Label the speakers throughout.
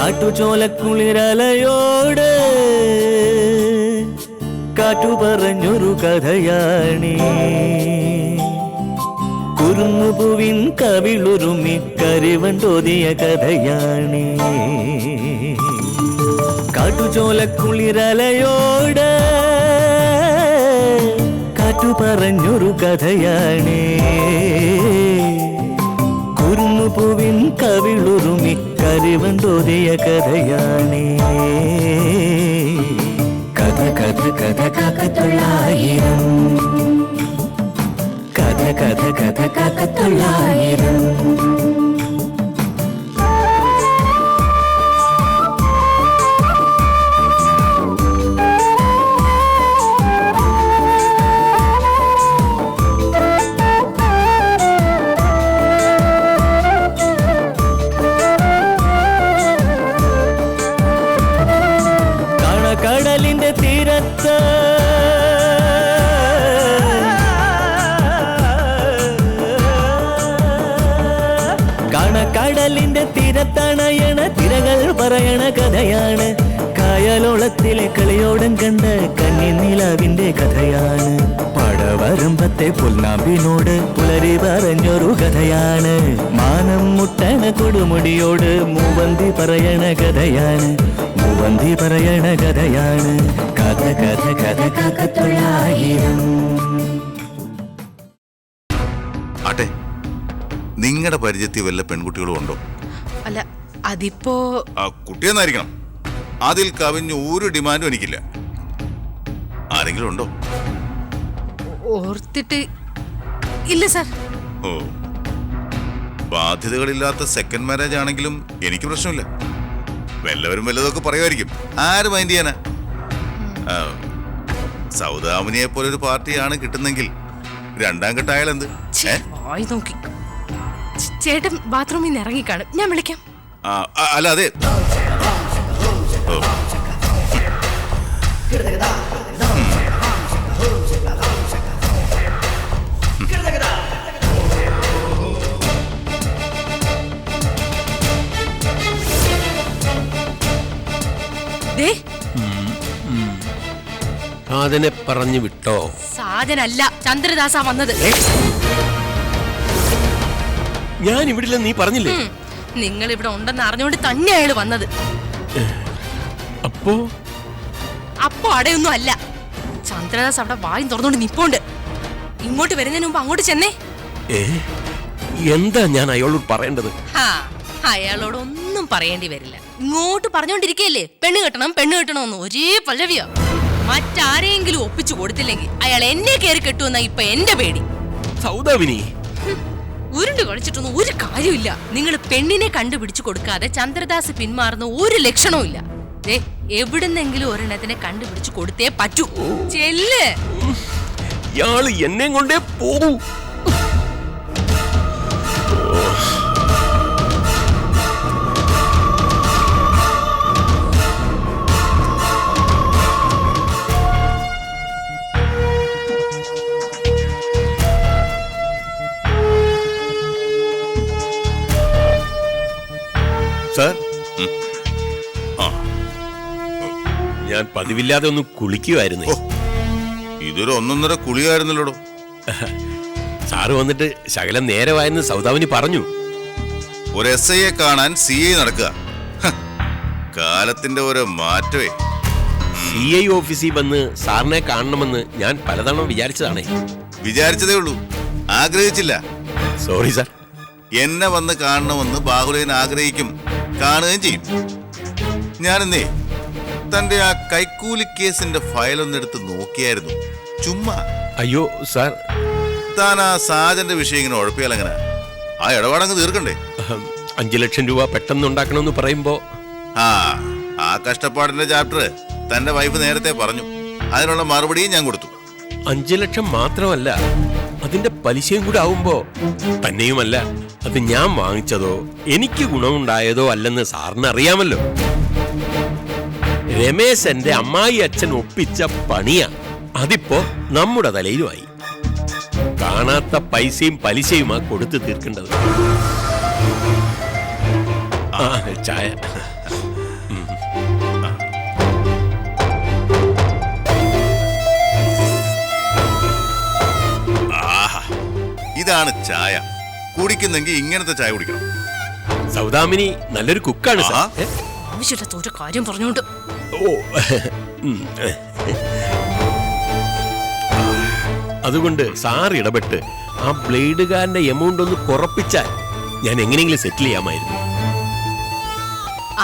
Speaker 1: കാട്ടുചോലക്കുളിരലയോട് കാറ്റു പറഞ്ഞൊരു കഥയാണീ. കുരുന്നുപൂവിൻ കവിളുരുമി കരിവൻ തോതിയ കഥയാണീ. കാട്ടുചോലക്കുളിരലയോട് കാറ്റു പറഞ്ഞൊരു കഥയാണീ. കുരുന്നുപൂവിൻ കവിളുരുമി കരിവൻ തോതിയ കഥയാണീ. കഥ കഥ കഥ കാക്കത്തൊള്ളായിരം, കഥ കഥ കഥ കാക്കത്തൊള്ളായിരം. കടലിന്റെ തീരത്ത് കടലിന്റെ തീരത്തണയണ തിരകൾ പറയണ കഥയാണ്. കായലോളത്തിലെ കളിയോടം കണ്ട കന്നിനിലാവിന്റെ കഥയാണ്. പടവരമ്പത്തെ പുൽനാമ്പിനോട് പുലരി പറഞ്ഞൊരു കഥയാണ്. മാനം മുട്ടണ കൊടുമുടിയോട് മൂവന്തി പറയണ കഥയാണ്. മൂവന്തി പറയണ കഥയാണ്. കഥ കഥ കഥ കാക്കത്തൊള്ളായിരം.
Speaker 2: ആട്ടെ, നിങ്ങളുടെ പരിചയത്തിൽ വല്ല പെൺകുട്ടികളും ഉണ്ടോ?
Speaker 3: അല്ല, അതിപ്പോ
Speaker 2: കുട്ടിയെന്നായിരിക്കണം. അതിൽ കവിഞ്ഞ് ഒരു ഡിമാൻഡും എനിക്കില്ല. ആരെങ്കിലും ഉണ്ടോ?
Speaker 3: ഓർത്തിട്ട് ഇല്ല സാർ.
Speaker 2: ഓ, ബാധ്യതകളില്ലാത്ത സെക്കൻഡ് മാരേജ് ആണെങ്കിലും എനിക്ക് പ്രശ്നമില്ല. വല്ലവരും വല്ലതൊക്കെ പറയുമായിരിക്കും. ആര് മൈൻഡ് ചെയ്യാനാ? സൗദാമിനിയെ പോലൊരു പാർട്ടിയാണ് കിട്ടുന്നെങ്കിൽ രണ്ടാം കെട്ടായാൽ എന്ത്?
Speaker 3: നോക്കി ചേട്ടൻ ബാത്റൂമിൽ നിന്ന് ഇറങ്ങിക്കാണും, ഞാൻ വിളിക്കാം.
Speaker 2: അല്ല, അതെ.
Speaker 4: സാധനെ പറഞ്ഞു വിട്ടോ?
Speaker 3: സാധനല്ല, ചന്ദ്രദാസാ വന്നത്.
Speaker 4: ഞാൻ ഇവിടെ നീ പറഞ്ഞില്ലേ?
Speaker 3: നിങ്ങൾ ഇവിടെ ഉണ്ടെന്ന് അറിഞ്ഞുകൊണ്ട് തന്നെ അയാള് വന്നത്.
Speaker 4: അപ്പോ
Speaker 3: അടയൊന്നും അല്ല. ചന്ദ്രദാസ് അവിടെ വായും തുറന്നോണ്ട് നിപ്പോണ്ട്. ഇങ്ങോട്ട് വരുന്നതിന് മുമ്പ് അങ്ങോട്ട് ചെന്നേ.
Speaker 4: എന്താ ഞാൻ അയാളോട് പറയേണ്ടത്?
Speaker 3: അയാളോട് ഒന്നും പറയേണ്ടി വരില്ല. ഇങ്ങോട്ട് പറഞ്ഞോണ്ടിരിക്കല്ലേ പെണ്ണ് കെട്ടണം പെണ്ണ് കെട്ടണമെന്ന് ഒരേ പല്ലവിയാ. മറ്റാരെങ്കിലും ഒപ്പിച്ചു കൊടുത്തില്ലെങ്കിൽ അയാൾ എന്നെ കയറി കെട്ടുമെന്നാ ഇപ്പൊ എന്റെ പേടി.
Speaker 4: സൗദാമിനി,
Speaker 3: ഉരുണ്ട് കളിച്ചിട്ടൊന്നും ഒരു കാര്യമില്ല. നിങ്ങൾ പെണ്ണിനെ കണ്ടുപിടിച്ചു കൊടുക്കാതെ ചന്ദ്രദാസ് പിന്മാറുന്ന ഒരു ലക്ഷണവും ഇല്ല. എവിടുന്നെങ്കിലും ഒരെണ്ണത്തിനെ കണ്ടുപിടിച്ചു കൊടുത്തേ പറ്റൂ. ചെല്ല്.
Speaker 4: ഇയാള് എന്നെ കൊണ്ടേ പോകൂ.
Speaker 2: സാർ,
Speaker 4: ഞാൻ പതിവില്ലാതെ ഒന്ന് കുളിക്കുമായിരുന്നു.
Speaker 2: ഇതൊരു ഒന്നൊന്നര കുളിയായിരുന്നല്ലോ.
Speaker 4: സാറ് വന്നിട്ട് ശകലം നേരമായെന്ന് സൗദാമിനി പറഞ്ഞു.
Speaker 2: ഒരു SIയെ കാണാൻ CI നടക്കുക. കാലത്തിന്റെ ഒരു മാറ്റമേ.
Speaker 4: CI ഓഫീസിൽ വന്ന് സാറിനെ കാണണമെന്ന് ഞാൻ പലതവണ വിചാരിച്ചതാണേ.
Speaker 2: വിചാരിച്ചതേ ഉള്ളൂ, ആഗ്രഹിച്ചില്ല.
Speaker 4: Sorry sir.
Speaker 2: എന്നെ വന്ന് കാണണമെന്ന് ബാഹുലേൻ ആഗ്രഹിക്കും, കാണുകയും ചെയ്യും. ഞാനെന്നേ തന്റെ ആ കൈക്കൂലി കേസിന്റെ ഫയലൊന്നെടുത്ത് നോക്കിയായിരുന്നു, ചുമ്മാ.
Speaker 4: അയ്യോ സാർ,
Speaker 2: താൻ ആ സാജന്റെ വിഷയം ഇങ്ങനെ ഉഴപ്പിയാലെങ്ങനെ? ആ ഇടപാടങ്ങ് തീർക്കണ്ടേ?
Speaker 4: 5 ലക്ഷം രൂപ പെട്ടെന്ന് ഉണ്ടാക്കണമെന്ന് പറയുമ്പോ
Speaker 2: ആ കഷ്ടപ്പാടിന്റെ ചാപ്റ്റർ തന്റെ വൈഫ് നേരത്തെ പറഞ്ഞു. അതിനുള്ള മറുപടിയും ഞാൻ കൊടുത്തു.
Speaker 4: 5 ലക്ഷം മാത്രമല്ല, അതിന്റെ പലിശയും കൂടെ ആവുമ്പോ തന്നെയുമല്ല അത് ഞാൻ വാങ്ങിച്ചതോ എനിക്ക് ഗുണമുണ്ടായതോ അല്ലെന്ന് സാറിന് അറിയാമല്ലോ. രമേശ് എന്റെ അമ്മായി അച്ഛൻ ഒപ്പിച്ച പണിയാ. അതിപ്പോ നമ്മുടെ തലയിലുമായി. കാണാത്ത പൈസയും പലിശയുമാ കൊടുത്തു തീർക്കേണ്ടത്. ചായ.
Speaker 2: ഇതാണ് ചായ. കുടിക്കുന്നെങ്കിൽ ഇങ്ങനത്തെ ചായ കുടിക്കണം.
Speaker 4: സൗദാമിനി നല്ലൊരു കുക്കാണ് സാർ.
Speaker 2: ആഹാ.
Speaker 3: ആവശ്യമില്ലാത്ത ഒരു കാര്യം പറഞ്ഞോണ്ട്.
Speaker 4: ഓ ഉം. അതുകൊണ്ട് സാർ ഇടപെട്ട് ആ ബ്ലേഡുകാരന്റെ എമൗണ്ട് ഒന്ന് കുറപ്പിച്ചാൽ ഞാൻ എങ്ങനെയെങ്കിലും സെറ്റിൽ ചെയ്യാമായിരുന്നു.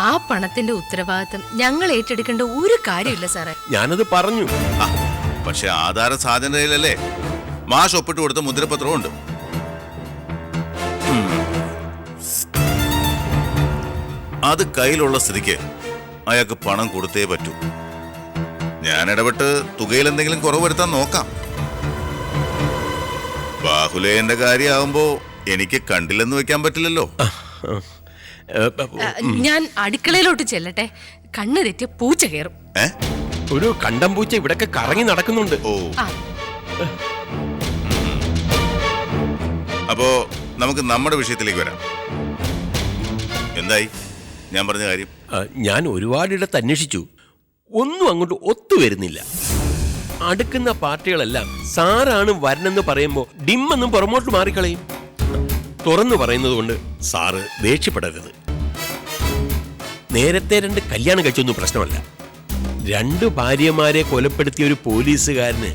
Speaker 3: ആ പണത്തിന്റെ ഉത്തരവാദിത്തം ഞങ്ങൾ ഏറ്റെടുക്കേണ്ട ഒരു കാര്യമില്ല സാറേ.
Speaker 4: ഞാനത് പറഞ്ഞു.
Speaker 2: ആ, പക്ഷെ ആധാര സാധനയിലല്ലേ മാഷ് ഒപ്പിട്ട് കൊടുത്ത മുദ്രപത്രവും ഉണ്ട്. അത് കയ്യിലുള്ള സ്ഥിതിക്ക് അയാൾക്ക് പണം കൊടുത്തേ പറ്റൂ. ഞാൻ ഇടപെട്ട് തുകയിൽ എന്തെങ്കിലും കുറവ് വരുത്താൻ നോക്കാം. ബാഹുലേയന്റെ കാര്യമാവുമ്പോ എനിക്ക് കണ്ടില്ലെന്ന് വെക്കാൻ പറ്റില്ലല്ലോ.
Speaker 3: ഞാൻ അടുക്കളയിലോട്ട് ചെല്ലട്ടെ. കണ്ണ് തെറ്റിയ പൂച്ച കയറും.
Speaker 4: ഒരു കണ്ടം പൂച്ച ഇവിടൊക്കെ കറങ്ങി നടക്കുന്നുണ്ട്.
Speaker 2: ഓ,
Speaker 3: ആ,
Speaker 2: അപ്പോ നമുക്ക് നമ്മുടെ വിഷയത്തിലേക്ക് വരാം. എന്തായി ഞാൻ പറഞ്ഞ കാര്യം?
Speaker 4: ഞാൻ ഒരുപാടിടത്ത് അന്വേഷിച്ചു, ഒന്നും അങ്ങോട്ട് ഒത്തുവരുന്നില്ല. അടുക്കുന്ന പാർട്ടികളെല്ലാം സാറാണ് വരണമെന്ന് പറയുമ്പോൾ ഡിമ്മെന്നും പുറമോട്ട് മാറിക്കളയും. തുറന്നു പറയുന്നത് കൊണ്ട് സാറ് ദേഷ്യപ്പെടരുത്. നേരത്തെ 2 കല്യാണം കഴിച്ചൊന്നും പ്രശ്നമല്ല. 2 ഭാര്യമാരെ കൊലപ്പെടുത്തിയ ഒരു പോലീസുകാരന്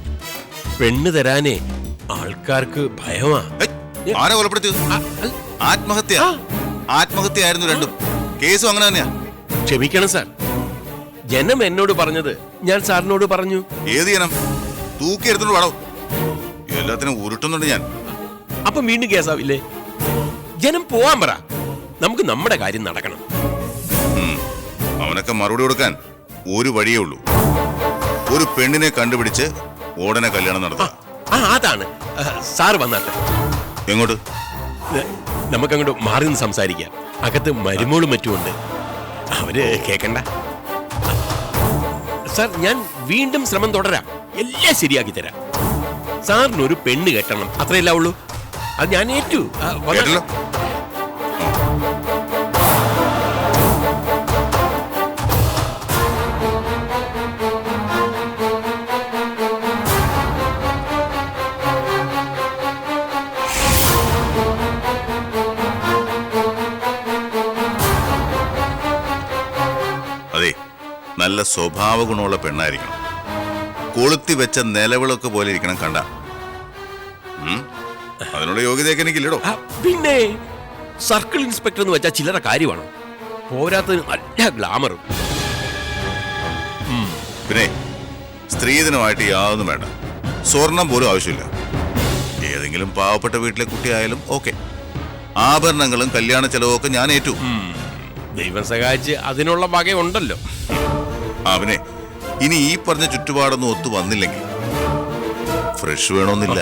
Speaker 4: പെണ്ണ് തരാനേ ആൾക്കാർക്ക് ഭയമാ.
Speaker 2: ആരെ കൊലപ്പെടുത്തിയത്? ആത്മഹത്യ. ആത്മഹത്യയായിരുന്നു രണ്ടും. കേസും അങ്ങനെ തന്നെയാ.
Speaker 4: ക്ഷമിക്കണം സാർ, ജനം എന്നോട് പറഞ്ഞത് ഞാൻ സാറിനോട് പറഞ്ഞു.
Speaker 2: ഏത് ജനം? തൂക്കിയെടുത്തോണ്ട് വേണോ? എല്ലാത്തിനും ഉരുട്ടുന്നുണ്ട് ഞാൻ.
Speaker 4: അപ്പം വീണ്ടും കേസാവില്ലേ? ജനം പോവാൻ പറ, നമുക്ക് നമ്മുടെ കാര്യം നടക്കണം.
Speaker 2: അവനൊക്കെ മറുപടി കൊടുക്കാൻ ഒരു വഴിയേ ഉള്ളൂ. ഒരു പെണ്ണിനെ കണ്ടുപിടിച്ച് ഉടനെ കല്യാണം നടത്താം.
Speaker 4: അതാണ്. സാറ് വന്നാട്ടെ.
Speaker 2: എങ്ങോട്ട്?
Speaker 4: നമുക്കങ്ങോട്ട് മാറി നിന്ന് സംസാരിക്കാം. അകത്ത് മരുമോളും മറ്റുമുണ്ട്, അവര് കേക്കണ്ട. സാർ, ഞാൻ വീണ്ടും ശ്രമം തുടരാം. എല്ലാം ശരിയാക്കി തരാം. സാറിനൊരു പെണ്ണ് കെട്ടണം, അത്രയല്ല ഉള്ളൂ. അത് ഞാൻ ഏറ്റു.
Speaker 2: കേട്ടല്ലോ. അതെ, നല്ല സ്വഭാവ ഗുണമുള്ള പെണ്ണായിരിക്കണം. കൊളുത്തി വെച്ച നിലവിളക്ക് പോലെ ഇരിക്കണം കണ്ട. അതിനുള്ള യോഗ്യതയൊക്കെ എനിക്കില്ലടോ.
Speaker 4: പിന്നെ സർക്കിൾ ഇൻസ്പെക്ടർ എന്ന് വെച്ചാൽ ചില്ലറ കാര്യമാണോ? പോരാത്തതിന് നല്ല ഗ്ലാമറും.
Speaker 2: പിന്നെ സ്ത്രീധനമായിട്ട് യാതൊന്നും വേണ്ട. സ്വർണം പോലും ആവശ്യമില്ല. ഏതെങ്കിലും പാവപ്പെട്ട വീട്ടിലെ കുട്ടിയായാലും ഓക്കെ. ആഭരണങ്ങളും കല്യാണ ചെലവും ഒക്കെ ഞാൻ ഏറ്റു.
Speaker 4: ദൈവം സഹായിച്ച് അതിനുള്ള വകയുണ്ടല്ലോ.
Speaker 2: പിന്നെ ഇനി ഈ പറഞ്ഞ ചുറ്റുപാടൊന്നും ഒത്തു വന്നില്ലെങ്കിൽ ഫ്രഷ് വേണമെന്നില്ല.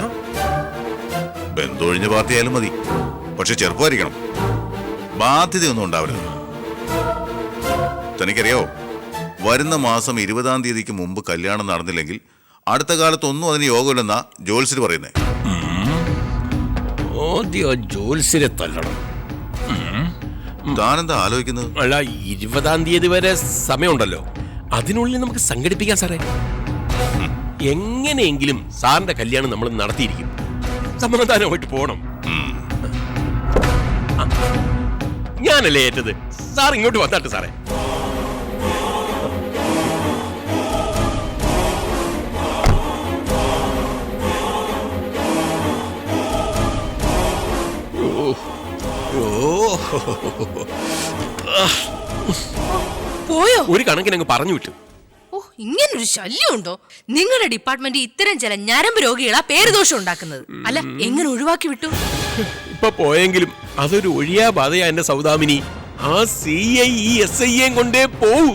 Speaker 2: ബന്ധമൊഴിഞ്ഞ പാർട്ടി ആയാലും മതി. പക്ഷെ ചെറുപ്പമായിരിക്കണം. ബാധ്യതയൊന്നും ഉണ്ടാവരുത്. തനിക്കറിയാവോ, വരുന്ന മാസം 20-ാം തീയതിക്ക് മുമ്പ് കല്യാണം നടന്നില്ലെങ്കിൽ അടുത്ത കാലത്തൊന്നും അതിന് യോഗമില്ലെന്നാ ജോത്സ്യർ പറയുന്നേ.
Speaker 4: ജോത്സ്യരെ തല്ലണം.
Speaker 2: താനെന്താ ആലോചിക്കുന്നത്?
Speaker 4: അല്ല, 20-ാം തീയതി വരെ സമയമുണ്ടല്ലോ, അതിനുള്ളിൽ നമുക്ക് സംഘടിപ്പിക്കാം സാറേ. എങ്ങനെയെങ്കിലും സാറിന്റെ കല്യാണം നമ്മൾ നടത്തിയിരിക്കും. സമാധാനമായിട്ട് പോണം. ഞാനല്ലേ ഏറ്റത്. സാർ ഇങ്ങോട്ട് വന്നാട്ടെ സാറേ.
Speaker 3: പോയോ?
Speaker 4: ഒരു കണക്കിന് അങ്ങ് പറഞ്ഞു വിട്ടു.
Speaker 3: ഓ, ഇങ്ങനൊരു ശല്യമുണ്ടോ? നിങ്ങളുടെ ഡിപ്പാർട്ട്മെന്റ് ഇത്തരം ചില ഞരമ്പ് രോഗികളാ പേരുദോഷം ഉണ്ടാക്കുന്നത്. അല്ല, എങ്ങനെ ഒഴിവാക്കി വിട്ടു?
Speaker 4: ഇപ്പൊ പോയെങ്കിലും അതൊരു ഒഴിയാ ബാധയാ എന്റെ സൗദാമിനി. ആ CI SI കൊണ്ടേ പോവൂ.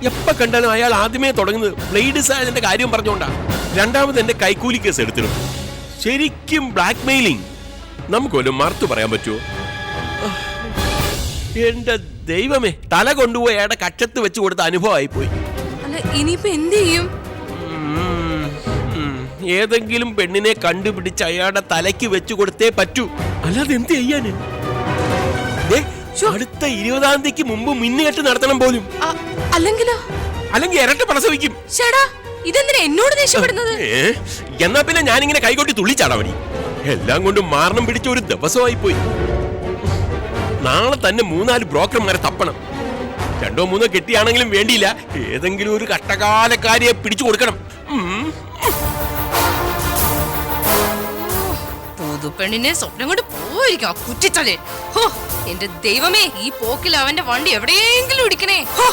Speaker 4: എപ്പ കണ്ടാലും അയാൾ ആദ്യമേ തുടങ്ങുന്നത് ബ്ലേഡ് സാറിന്റെ കാര്യം പറഞ്ഞോണ്ടാ. രണ്ടാമത് എന്റെ കൈക്കൂലി കേസ് എടുത്തിടും. ശരിക്കും ബ്ലാക്ക് മെയിലിംഗ്. നമുക്കൊരു മറുത്തു പറയാൻ പറ്റുമോ? എന്റെ ദൈവമേ, തല കൊണ്ടുപോയി അയാളുടെ കക്ഷത്ത് വെച്ച് കൊടുത്ത അനുഭവമായി പോയി.
Speaker 3: അല്ല, ഇനിയിപ്പോ എന്ത് ചെയ്യും?
Speaker 4: ഏതെങ്കിലും പെണ്ണിനെ കണ്ടുപിടിച്ച് അയാളുടെ തലയ്ക്ക് വെച്ചു കൊടുത്തേ പറ്റൂ. അല്ലാതെ എന്ത് ചെയ്യാന്? അടുത്ത 20-ാം തീയതിക്ക് മുമ്പ് മിന്നുകെട്ട് നടത്തണം പോലും. അല്ലെങ്കിൽ ഇരട്ട പ്രസവിക്കും.
Speaker 3: ചേടാ, ഇതെന്തിനാ എന്നോട് ദേഷ്യപ്പെടുന്നത്?
Speaker 4: എന്നാ പിന്നെ ഞാനിങ്ങനെ കൈകൊട്ടി തുള്ളിച്ചാടാ മതി. എല്ലാം കൊണ്ടും മാരണം പിടിച്ച ഒരു ദിവസമായി പോയി. നാളെ തന്നെ 3-4 ബ്രോക്കർമാരെ തപ്പണം. 2-3 കെട്ടിയാണെങ്കിലും വേണ്ടിയില്ല, ഏതെങ്കിലും ഒരു കഷ്ടകാലക്കാരിയെ പിടിച്ചു കൊടുക്കണം.
Speaker 3: പുതുപ്പെണ്ണിനെ സ്വപ്നം കൊണ്ട് പോയിരിക്കും ആ കുറ്റിച്ചലേ. ഹോ, എന്റെ ദൈവമേ, ഈ പോക്കിൽ അവന്റെ വണ്ടി എവിടെയെങ്കിലും ഇടിക്കണേ. ഹോ.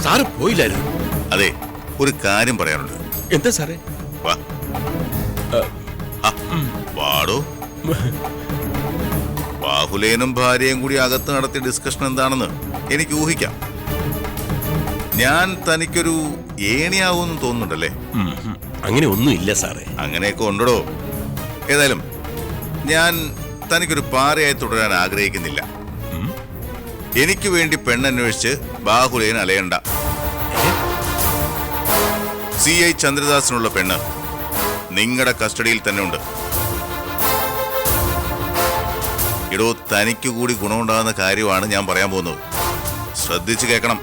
Speaker 4: സാറ് പോയില്ലായിരുന്നു?
Speaker 2: അതെ, ഒരു കാര്യം പറയാനുണ്ട്.
Speaker 4: എന്താ സാറേ?
Speaker 2: വാ. വാടോ. ബാഹുലേനും ഭാര്യയും കൂടി അകത്ത് നടത്തിയ ഡിസ്കഷൻ എന്താണെന്ന് എനിക്ക് ഊഹിക്കാം. ഞാൻ തനിക്കൊരു ഏണിയാവൂന്ന് തോന്നുന്നുണ്ടല്ലേ?
Speaker 4: അങ്ങനെ ഒന്നുമില്ല സാറേ.
Speaker 2: അങ്ങനെയൊക്കെ ഉണ്ടോ? ഏതായാലും ഞാൻ തനിക്കൊരു പാറയായി തുടരാൻ ആഗ്രഹിക്കുന്നില്ല. എനിക്ക് വേണ്ടി പെണ്ണന്വേഷിച്ച് ബാഹുലേൻ അലയണ്ട. CI ചന്ദ്രദാസിനുള്ള പെണ്ണ് നിങ്ങളുടെ കസ്റ്റഡിയിൽ തന്നെ ഉണ്ട്. ഇടോ, തനിക്ക് കൂടി ഗുണമുണ്ടാകുന്ന കാര്യമാണ് ഞാൻ പറയാൻ പോകുന്നത്. ശ്രദ്ധിച്ചു കേൾക്കണം.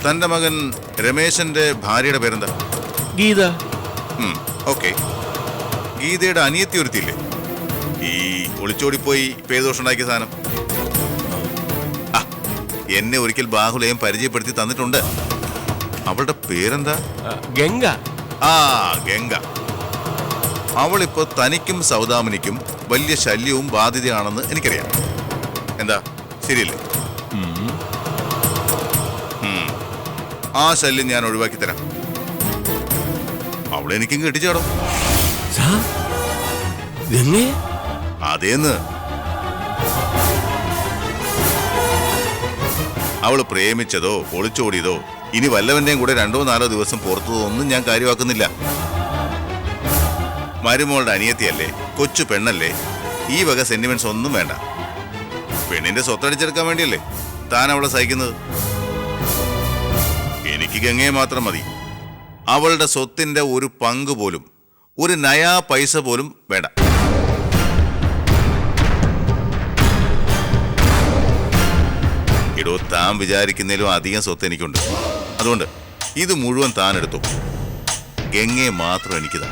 Speaker 2: തന്റെ മകൻ രമേശന്റെ ഭാര്യയുടെ പേരെന്താ?
Speaker 4: ഗീത.
Speaker 2: ഓക്കെ. ഗീതയുടെ അനിയത്തി ഒരുത്തിയില്ലേ, ഈ ഒളിച്ചോടിപ്പോയി പേദോഷമുണ്ടാക്കിയ സാധനം? എന്നെ ഒരിക്കൽ ബാഹുലയം പരിചയപ്പെടുത്തി തന്നിട്ടുണ്ട്. അവളുടെ പേരെന്താ?
Speaker 4: ഗംഗ.
Speaker 2: ഗംഗ. അവളിപ്പോ തനിക്കും സൗദാമിനിക്കും വലിയ ശല്യവും ബാധ്യതയാണെന്ന് എനിക്കറിയാം. എന്താ, ശരിയല്ലേ? ആ ശല്യം ഞാൻ ഒഴിവാക്കി തരാം. അവളെനിക്കും കെട്ടിച്ചാടോ. അതേന്ന്. അവള് പ്രേമിച്ചതോ ഒളിച്ചോടിയതോ ഇനി വല്ലവന്റെയും കൂടെ 2-4 ദിവസം പുറത്തതോ ഒന്നും ഞാൻ കാര്യമാക്കുന്നില്ല. മരുമോളുടെ അനിയത്തിയല്ലേ, കൊച്ചു പെണ്ണല്ലേ, ഈ വക സെന്റിമെന്റ്സ് ഒന്നും വേണ്ട. പെണ്ണിന്റെ സ്വത്തടിച്ചെടുക്കാൻ വേണ്ടിയല്ലേ താൻ അവളെ സഹിക്കുന്നത്. എനിക്ക് ഗംഗയെ മാത്രം മതി. അവളുടെ സ്വത്തിന്റെ ഒരു പങ്ക് പോലും, ഒരു നയാ പൈസ പോലും വേണ്ട. ഇടോ, താൻ വിചാരിക്കുന്നതിലും അധികം സ്വത്ത് എനിക്കുണ്ട്. അതുകൊണ്ട് ഇത് മുഴുവൻ താൻ എടുത്തു. ഗംഗയെ മാത്രം എനിക്ക് താ.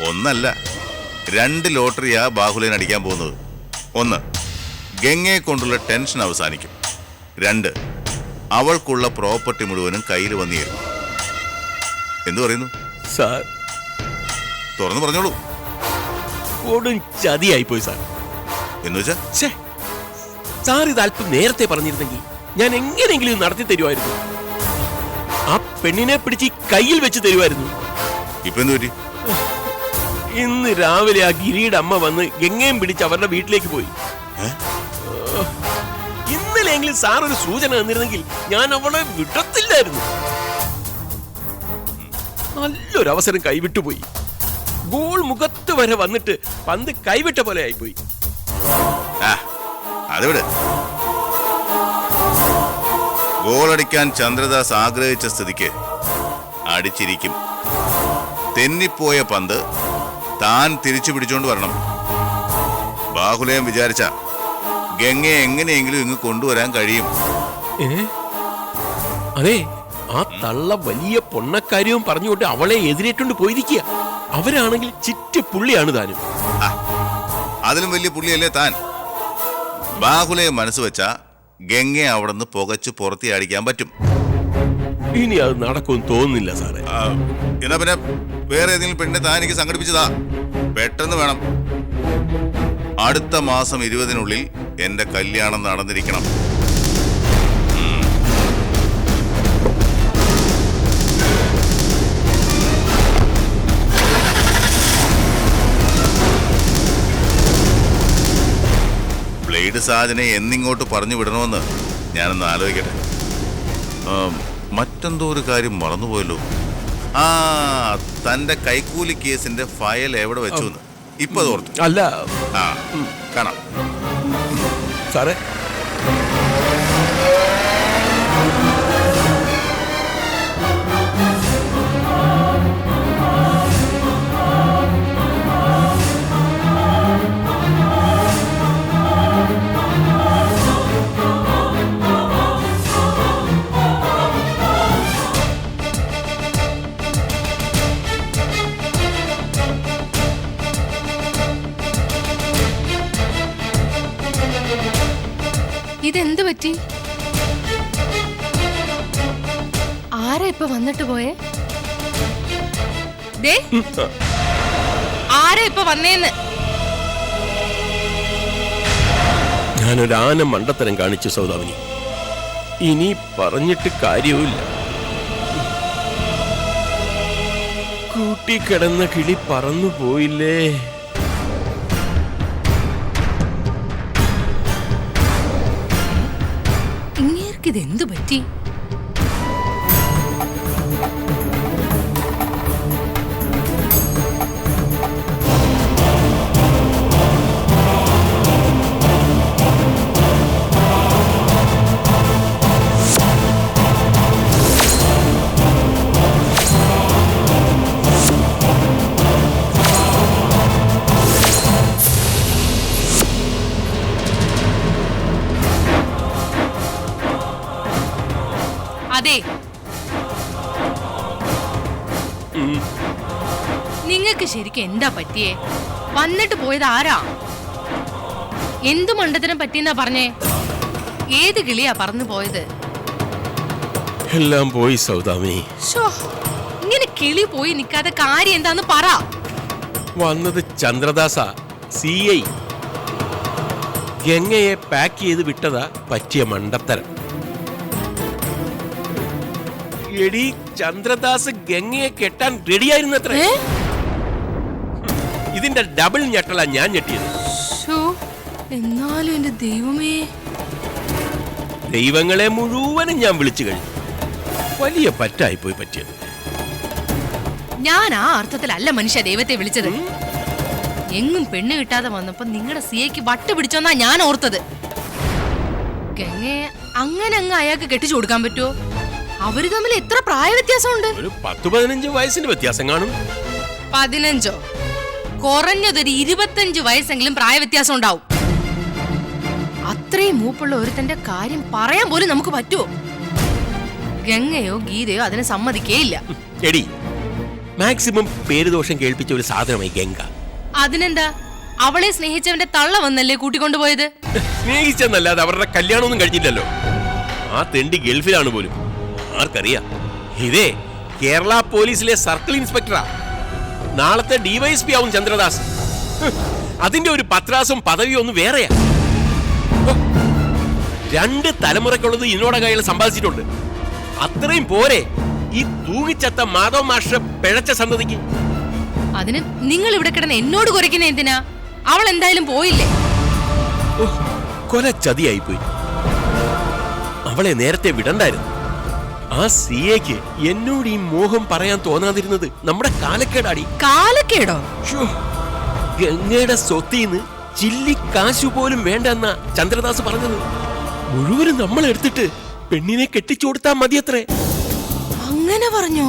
Speaker 2: ഒന്നല്ല, 2 ലോട്ടറിയാ ബാഹുലേൻ അടിക്കാൻ പോകുന്നത്. 1, ഗംഗയെ കൊണ്ടുള്ള ടെൻഷൻ അവസാനിക്കും. 2, അവൾക്കുള്ള പ്രോപ്പർട്ടി മുഴുവനും കയ്യിൽ വന്നിരുന്നു. എന്തു പറയുന്നു
Speaker 4: സാർ?
Speaker 2: തുറന്നു പറഞ്ഞോളൂ.
Speaker 4: കൊടും ചതിയായിപ്പോയി സാർ.
Speaker 2: എന്ന് വെച്ചാ?
Speaker 4: സാർ ഇത് അല്പം നേരത്തെ പറഞ്ഞിരുന്നെങ്കിൽ ഞാൻ എങ്ങനെയെങ്കിലും നടത്തി തരുമായിരുന്നു. ആ പെണ്ണിനെ പിടിച്ച് കയ്യിൽ വെച്ച് തരുമായിരുന്നു.
Speaker 2: ഇപ്പൊ എന്ത് പറ്റി?
Speaker 4: ഇന്ന് രാവിലെ ആ ഗിരിയുടെ അമ്മ വന്ന് ഗംഗയും പിടിച്ച് അവരുടെ വീട്ടിലേക്ക് പോയി. ഇന്നലെയെങ്കിലും സാർ ഒരു സൂചന തന്നിരുന്നെങ്കിൽ ഞാൻ അവളെ വിടത്തില്ലായിരുന്നു. നല്ലൊരു അവസരം കൈവിട്ടുപോയി. ഗോൾ മുഖത്ത് വരെ വന്നിട്ട് പന്ത് കൈവിട്ട പോലെ ആയിപ്പോയി.
Speaker 2: അതെവിടെ? ഗോളടിക്കാൻ ചന്ദ്രദാസ് ആഗ്രഹിച്ച സ്ഥിതിക്ക് അടിച്ചിരിക്കും. തെന്നിപ്പോയ പന്ത് താൻ തിരിച്ചു പിടിച്ചോണ്ട് വരണം. ബാഹുലയം വിചാരിച്ച ഗംഗയെ എങ്ങനെയെങ്കിലും ഇങ്ങ് കൊണ്ടുവരാൻ കഴിയും.
Speaker 4: അതെ, ആ തള്ള വലിയ പൊണ്ണക്കാര്യവും പറഞ്ഞുകൊണ്ട് അവളെ എതിരേറ്റുകൊണ്ട് പോയിരിക്കുക. അവരാണെങ്കിൽ ചിറ്റ പുള്ളിയാണ് താനും.
Speaker 2: അതിലും വലിയ പുള്ളിയല്ലേ താൻ. ബാഹുലയെ മനസ്സ് വെച്ചാ ഗംഗയെ അവിടെ നിന്ന് പുകച്ച് പുറത്തിയടിക്കാൻ പറ്റും.
Speaker 4: ഇനി അത് നടക്കുമെന്ന് തോന്നുന്നില്ല സാറേ.
Speaker 2: എന്നാ പിന്നെ വേറെ ഏതെങ്കിലും പെണ്ണെ താൻ എനിക്ക് സംഘടിപ്പിച്ചതാ. പെട്ടെന്ന് വേണം. അടുത്ത മാസം 20-നുള്ളിൽ എന്റെ കല്യാണം നടന്നിരിക്കണം. ബ്ലേഡ് സാജനെ എന്നിങ്ങോട്ട് പറഞ്ഞു വിടണമെന്ന് ഞാനൊന്ന് ആലോചിക്കട്ടെ. മറ്റെന്തോ ഒരു കാര്യം മറന്നുപോയല്ലോ. ആ, തന്റെ കൈക്കൂലി കേസിന്റെ ഫയൽ എവിടെ വെച്ചു എന്ന് ഇപ്പൊ ഓർത്തു.
Speaker 4: അല്ല,
Speaker 2: ആ, കാണാം
Speaker 4: സാറേ.
Speaker 3: ഇതെന്ത് പറ്റി? ആരാ ഇപ്പൊ വന്നിട്ട് പോയേ? ആരാ ഇപ്പൊ വന്നേന്ന്?
Speaker 4: ഞാനൊരു ആന മണ്ടത്തരം കാണിച്ചു സൗദാമിനി. ഇനി പറഞ്ഞിട്ട് കാര്യവുമില്ല. കൂട്ടിക്കിടന്ന കിളി പറന്നു പോയില്ലേ.
Speaker 3: ഇതെന്തു പറ്റി? അതെ, നിങ്ങൾക്ക് ശരിക്കും എന്താ പറ്റിയേ? വന്നിട്ട് പോയത് ആരാ? എന്തു മണ്ടത്തിനും പറ്റിയെന്നാ പറഞ്ഞേ? ഏത് കിളിയാ പറന്നു പോയത്?
Speaker 4: എല്ലാം പോയി സൗദാമിനി.
Speaker 3: ഇങ്ങനെ കിളി പോയി നിൽക്കാതെ കാര്യം എന്താന്ന് പറ.
Speaker 4: വന്നത് ചന്ദ്രദാസ, CI. ഗംഗയെ പാക്ക് ചെയ്ത് വിട്ടതാ പറ്റിയ മണ്ടത്തരം. എടി, ചന്ദ്രദാസ് ഗംഗയെ കെട്ടാൻ റെഡിയായിരുന്നത്ര. ഇതിന്റെ ഡബിൾ ഞെട്ടല ഞാൻ ഞെട്ടിയത്.
Speaker 3: എന്നാലും എന്റെ ദൈവമേ,
Speaker 4: ദൈവങ്ങളെ മുഴുവനും ഞാൻ വിളിച്ചു കഴിഞ്ഞു. വലിയ പറ്റായി പോയി പറ്റിയത്.
Speaker 3: ഞാൻ ആ അർത്ഥത്തിലല്ല മനുഷ്യ ദൈവത്തെ വിളിച്ചത്. എങ്ങും പെണ്ണ് കിട്ടാതെ വന്നപ്പോ നിങ്ങളുടെ CIക്ക് വട്ട് പിടിച്ചോന്നാ ഞാൻ ഓർത്തത്. ഗംഗയെ അങ്ങനെ അങ്ങ് അയാൾക്ക് കെട്ടിച്ചു കൊടുക്കാൻ പറ്റുമോ? അവര് തമ്മിൽ എത്ര പ്രായ വ്യത്യാസമുണ്ട്?
Speaker 4: ഒരു 10-15 വയസ്സിന്റെ വ്യത്യാസം കാണും.
Speaker 3: 15? കുറഞ്ഞതൊരു 25 വയസ്സെങ്കിലും പ്രായ വ്യത്യാസം ഉണ്ടാവും. അത്രയും മൂപ്പുള്ള ഒരുത്തന്റെ കാര്യം പറയാൻ പോലും നമുക്ക് പറ്റുമോ? ഗംഗയോ ഗീതയോ അതിനെ സമ്മതിക്കേയില്ല.
Speaker 4: എടി, മാക്സിമം പേരുദോഷം കേൾപ്പിച്ച ഒരു സാധനമായി ഗംഗ.
Speaker 3: അതിനെന്താ? അവളെ സ്നേഹിച്ചവന്റെ തള്ള വന്നല്ലേ കൂട്ടിക്കൊണ്ടുപോയത്?
Speaker 4: സ്നേഹിച്ചെന്നല്ലാതെ അവരുടെ കല്യാണമൊന്നും കഴിഞ്ഞില്ലല്ലോ. ആ തെണ്ടി ഗൾഫിലാണ് പോലും. ആർക്കറിയാം? ഇതേ കേരള പോലീസിലെ സർക്കിൾ ഇൻസ്പെക്ടറാ. നാളത്തെ DYSP ആവും ചന്ദ്രദാസ്. അതിന്റെ ഒരു പത്രാസും പദവിയും ഒന്നും വേറെയാ. 2 തലമുറക്കുള്ളത് ഇതിനോടകം അയാൾ സമ്പാദിച്ചിട്ടുണ്ട്. അത്രയും പോരെ ഈ തൂങ്ങിച്ചത്ത മാധവ് മാസ്റ്റർ പിഴച്ച സന്തതിക്ക്?
Speaker 3: അതിന് നിങ്ങൾ ഇവിടെ കിടന്ന് എന്നോട് കുരയ്ക്കുന്ന എന്തിനാ? അവൾ എന്തായാലും പോയില്ലേ?
Speaker 4: കൊല ചതിയായിപ്പോയി. അവളെ നേരത്തെ വിടണ്ടായിരുന്നു. ആ CAക്ക് എന്നോട് ഈ മോഹം പറയാൻ തോന്നാതിരുന്നത് നമ്മുടെ കാലക്കേടാടി.
Speaker 3: കാലക്കേടോ?
Speaker 4: ഗംഗയുടെ സ്വത്തിന്ന് ചില്ലി കാശു പോലും വേണ്ടെന്നാ ചന്ദ്രദാസ് പറഞ്ഞത്. മുഴുവനും നമ്മൾ എടുത്തിട്ട് പെണ്ണിനെ കെട്ടിച്ചു കൊടുത്താ മതിയത്രേ.
Speaker 3: അങ്ങനെ പറഞ്ഞു?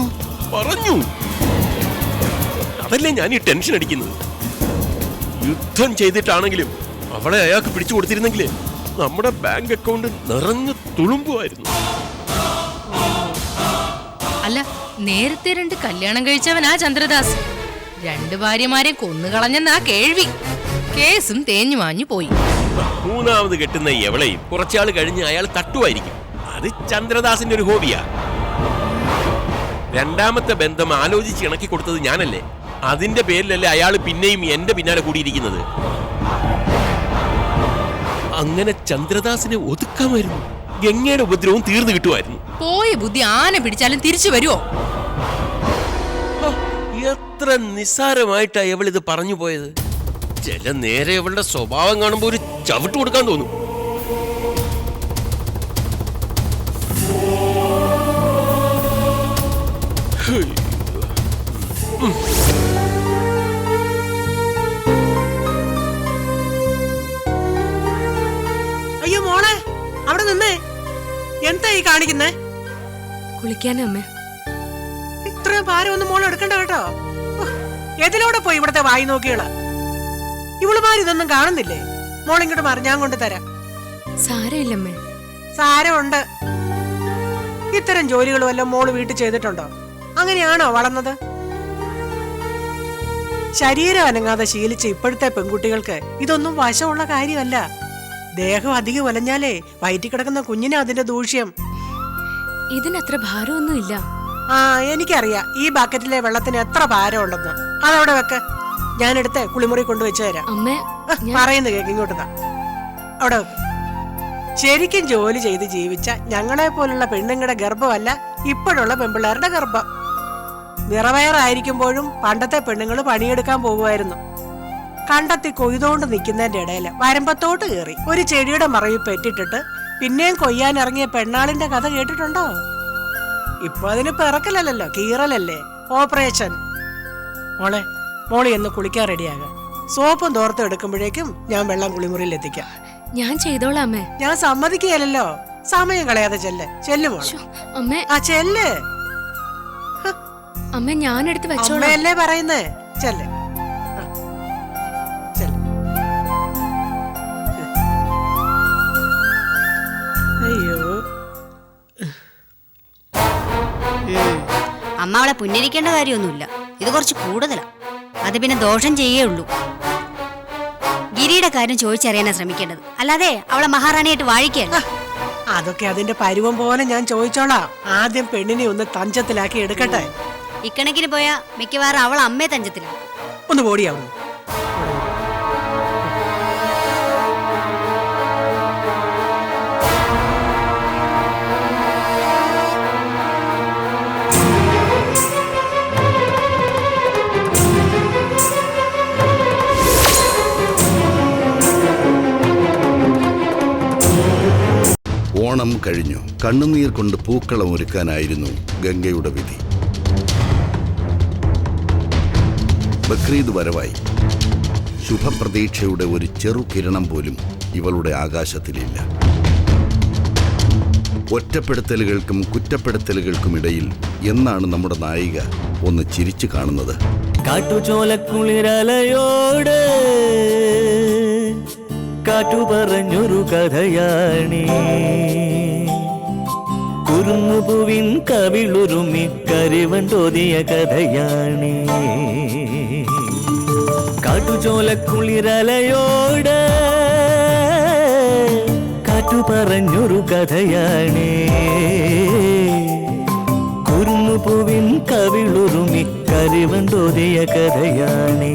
Speaker 4: അതല്ലേ ഞാൻ ഈ ടെൻഷൻ അടിക്കുന്നത്. യുദ്ധം ചെയ്തിട്ടാണെങ്കിലും അവളെ അയാൾക്ക് പിടിച്ചു കൊടുത്തിരുന്നെങ്കിൽ നമ്മുടെ ബാങ്ക് അക്കൗണ്ട് നിറഞ്ഞു തുളുമ്പുമായിരുന്നു.
Speaker 3: അല്ല, നേരത്തെ 2 കല്യാണം കഴിച്ചവനാ ചന്ദ്രദാസ്. 2 ഭാര്യമാരെ കൊന്നുകളഞ്ഞെന്നാ കേൾവി. കേസും തേഞ്ഞു മാഞ്ഞു പോയി.
Speaker 4: 3ാമത് കെട്ടുന്ന എവളെയും കുറച്ചാൾ കഴിഞ്ഞ് അയാൾ തട്ടുമായിരിക്കും. അത് ചന്ദ്രദാസിന്റെ ഒരു ഹോബിയാ. 2ാമത്തെ ബന്ധം ആലോചിച്ച് ഇണക്കി കൊടുത്തത് ഞാനല്ലേ. അതിന്റെ പേരിലല്ലേ അയാൾ പിന്നെയും എന്റെ പിന്നാലെ കൂടിയിരിക്കുന്നത്. അങ്ങനെ ചന്ദ്രദാസിനെ ഒതുക്കാമായിരുന്നു. ഗംഗയുടെ ഉപദ്രവവും തീർന്നു കിട്ടുമായിരുന്നു.
Speaker 3: പോയ ബുദ്ധി ആന പിടിച്ചാലും തിരിച്ചു വരുമോ?
Speaker 4: എത്ര നിസ്സാരമായിട്ടാ ഇവളിത് പറഞ്ഞു പോയത്. ചില നേരെ ഇവളുടെ സ്വഭാവം കാണുമ്പോ ഒരു ചവിട്ട് കൊടുക്കാൻ തോന്നും.
Speaker 5: അയ്യോ മോളെ, അവിടെ നിന്നേ. എന്താ ഈ കാണിക്കുന്നേ?
Speaker 3: കുളിക്കാനേ അമ്മേ.
Speaker 5: ഇത്രയും ഭാരം ഒന്നും മോളെ എടുക്കണ്ട കേട്ടോ. എതിലൂടെ പോയി ഇവിടത്തെ വായി നോക്കികള്. ഇവളുമാരിതൊന്നും കാണുന്നില്ലേ? മോളിങ്ങോട്ട് മാറി, ഞാൻ കൊണ്ട് തരാം.
Speaker 3: സാരമില്ലമ്മേ.
Speaker 5: സാരമുണ്ട്. ഇത്തരം ജോലികളും എല്ലാം മോള് വീട്ടിൽ ചെയ്തിട്ടുണ്ടോ? അങ്ങനെയാണോ വളർന്നത്? ശരീരം അനങ്ങാതെ ശീലിച്ച ഇപ്പോഴത്തെ പെൺകുട്ടികൾക്ക് ഇതൊന്നും വശമുള്ള കാര്യമല്ല. ദേഹം അധികം വലഞ്ഞാലേ വയറ്റി കിടക്കുന്ന കുഞ്ഞിന് അതിന്റെ ദൂഷ്യം.
Speaker 3: ഇതിനത്ര ഭാരമൊന്നുമില്ല.
Speaker 5: ആ, എനിക്കറിയാം ഈ ബക്കറ്റിലെ വെള്ളത്തിന് എത്ര ഭാരം ഉണ്ടെന്ന്. അതവിടെ വെക്ക്, ഞാനെടുത്ത് കുളിമുറി കൊണ്ടുവച്ചു തരാം. പറയുന്നത് കേക്ക്, ഇങ്ങോട്ട് താ. അവിടെ വെക്ക്. ശരിക്കും ജോലി ചെയ്ത് ജീവിച്ച ഞങ്ങളെ പോലുള്ള പെണ്ണുങ്ങളുടെ ഗർഭമല്ല ഇപ്പോഴുള്ള പെൺപിള്ളേരുടെ ഗർഭം. നിറവയറായിരിക്കുമ്പോഴും പണ്ടത്തെ പെണ്ണുങ്ങൾ പണിയെടുക്കാൻ പോകുമായിരുന്നു. കണ്ടെത്തി കൊയ്തുകൊണ്ട് നിൽക്കുന്നതിന്റെ ഇടയിൽ വരമ്പത്തോട്ട് കയറി ഒരു ചെടിയുടെ മറവിൽ പെറ്റിട്ടിട്ട് പിന്നെയും കൊയ്യാൻ ഇറങ്ങിയ പെണ്ണാളിന്റെ കഥ കേട്ടിട്ടുണ്ടോ? ഇപ്പൊ അതിന് പിറക്കലല്ലോ, കീറലല്ലേ, ഓപ്പറേഷൻ. മോളി എന്ന് കുളിക്കാൻ റെഡിയാകാം. സോപ്പും തോർത്തും എടുക്കുമ്പോഴേക്കും ഞാൻ വെള്ളം കുളിമുറിയിൽ എത്തിക്കാം.
Speaker 3: ഞാൻ ചെയ്തോളാം.
Speaker 5: ഞാൻ സമ്മതിക്കുകയല്ലോ. സമയം കളയാതെ ചെല്ല് മോളെ. ആ ചെല്ല്.
Speaker 3: അമ്മ ഞാൻ എടുത്ത് വെച്ചോളാം.
Speaker 5: അമ്മയല്ലേ പറയുന്നേ, ചെല്ല്. അയ്യോ,
Speaker 6: അമ്മ അവളെ പുന്നരിക്കേണ്ട കാര്യമൊന്നുമില്ല. ഇത് കുറച്ച് കൂടുതലാ. അത് പിന്നെ ദോഷം ചെയ്യേ ഉള്ളൂ. ഗിരിയുടെ കാര്യം ചോദിച്ചറിയാനാ ശ്രമിക്കേണ്ടത്, അല്ലാതെ അവളെ മഹാറാണിയായിട്ട് വാഴിക്കല്ല.
Speaker 5: അതൊക്കെ അതിന്റെ പരുവം പോലെ ഞാൻ ചോദിച്ചോളാം. ആദ്യം പെണ്ണിനെ ഒന്ന് തഞ്ചത്തിലാക്കി എടുക്കട്ടെ.
Speaker 6: ഇക്കണക്കിന് പോയാ മിക്കവാറും അവൾ അമ്മയെ തഞ്ചത്തിലാക്കും.
Speaker 5: ഒന്ന് ഓടിയാവുന്നു.
Speaker 7: ഓണം കഴിഞ്ഞു. കണ്ണുനീർ കൊണ്ട് പൂക്കളം ഒരുക്കാനായിരുന്നു ഗംഗയുടെ വിധി. ബക്രീദ് വരവായി. ശുഭപ്രതീക്ഷയുടെ ഒരു ചെറു കിരണം പോലും ഇവളുടെ ആകാശത്തിലില്ല. ഒറ്റപ്പെടുത്തലുകൾക്കും കുറ്റപ്പെടുത്തലുകൾക്കുമിടയിൽ എന്നാണ് നമ്മുടെ നായിക ഒന്ന് ചിരിച്ചു കാണുന്നത്?
Speaker 1: കാട്ടുചോലക്കുളിരലയോട് കാറ്റു പറഞ്ഞൊരു കഥയാണേ, കുറുമുപുവിൻ കവിളുരുമി കരിവണ്ടോതിയ കഥയാണേ. കാട്ടുചോലക്കുളിരലയോട് കാറ്റു പറഞ്ഞൊരു കഥയാണേ, കുറുമുപുവിൻ കവിളുരുമി കരിവണ്ടോതിയ കഥയാണേ.